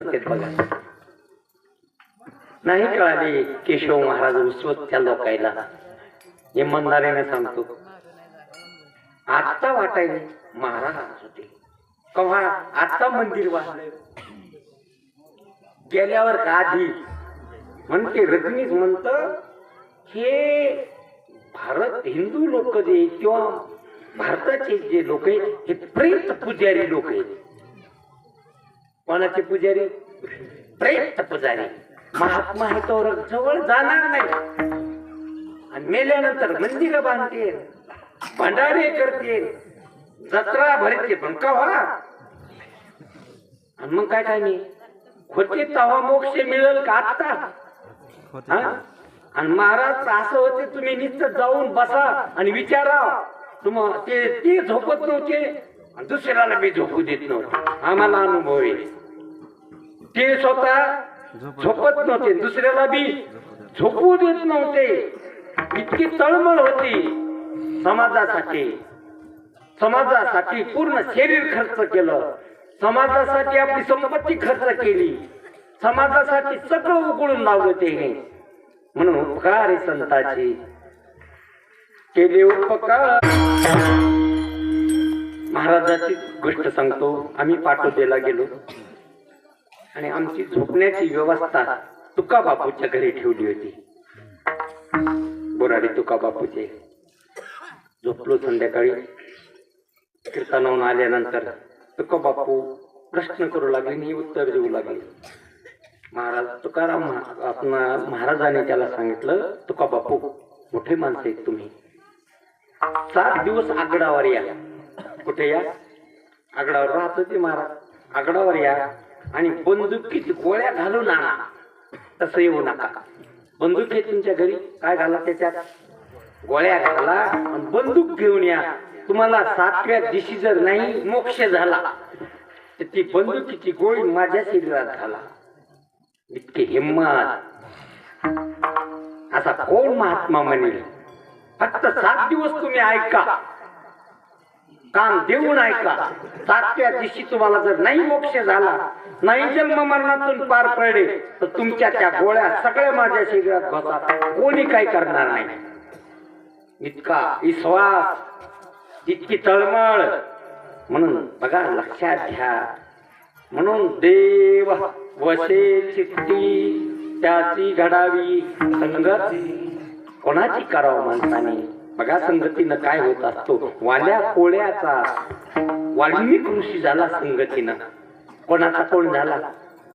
बघा नाही कळाले केशव महाराज उसवत त्या लोकायला इमानदारीने सांगतो. आता वाटायला महाराज होते कव्हा आता मंदिर वाचलं गेल्यावर का आधी म्हणते रजनीच म्हणत हे भारत हिंदू लोक जे किंवा भारताचे जे लोक आहेत हे प्रेत पुजारी लोक आहेत. कोणाचे पुजारी? प्रेत पुजारी. महात्मा हे तो जवळ जाणार नाही आणि मेल्यानंतर मंदिर बांधते भंडारे करते जत्रा भरते पण कव्हा आणि मग काय काय नाही होते तेव्हा मोक्ष मिळेल का आता? आणि महाराज असं होते तुम्ही नुसतं जाऊन बसा आणि विचारा तुम्हाला ते झोपत नव्हते आणि दुसऱ्याला बी झोपू देत नव्हते. आम्हाला अनुभव आहे ते स्वतः झोपत नव्हते दुसऱ्याला बी झोपू देत नव्हते. इतकी तळमळ होती समाजासाठी पूर्ण शरीर खर्च केलं, समाजासाठी आपली संपत्ती खर्च केली, समाजासाठी सगळं उकळून लावलं ते. म्हणून उपकार संताची केले उपकार. महाराजाची गोष्ट सांगतो. आम्ही पाटोद्याला गेलो आणि आमची झोपण्याची व्यवस्था तुका बापूच्या घरी ठेवली होती. बोराडी तुका बापूचे झोपलो. संध्याकाळी कीर्तनावरून आल्यानंतर तुका बापू प्रश्न करू लागले आणि उत्तर देऊ लागले. महाराज तुकाराम महाराजाने त्याला सांगितलं तुका बापू मोठे माणसं आहेत तुम्ही 7 दिवस आगडावर या. कुठे या? आगडावर राहत होते महाराज. आगडावर या आणि बंदुकीत गोळ्या घालून आणा. तसं येऊ नका. बंदूक आहे तुमच्या घरी काय घाला त्याच्यात गोळ्या घाला आणि बंदूक घेऊन या. तुम्हाला 7व्या दिवशी जर नाही मोक्ष झाला तर ती बंदुकीची गोळी माझ्या शरीरात घाला. इतकी हिम्मत असा कोण महात्मा म्हणेल? फक्त 7 दिवस तुम्ही ऐका, कान देऊन ऐका. 7व्या दिवशी तुम्हाला जर नाही मोक्ष झाला, नाही जन्म मरणातून पार पडले तर तुमच्या त्या गोळ्या सगळ्या माझ्या शरीरात घालतात. कोणी काय करणार नाही. इतका विश्वास, इतकी तळमळ. म्हणून बघा लक्षात घ्या. म्हणून देव वसे चित्ती त्याची घडावी संगती. कोणाची करावं माणसाने? बघा संगतीनं काय होत असतो. वाल्या कोळ्याचा वाल्मिक ऋषी झाला संगतीनं. कोणाचा कोण झाला?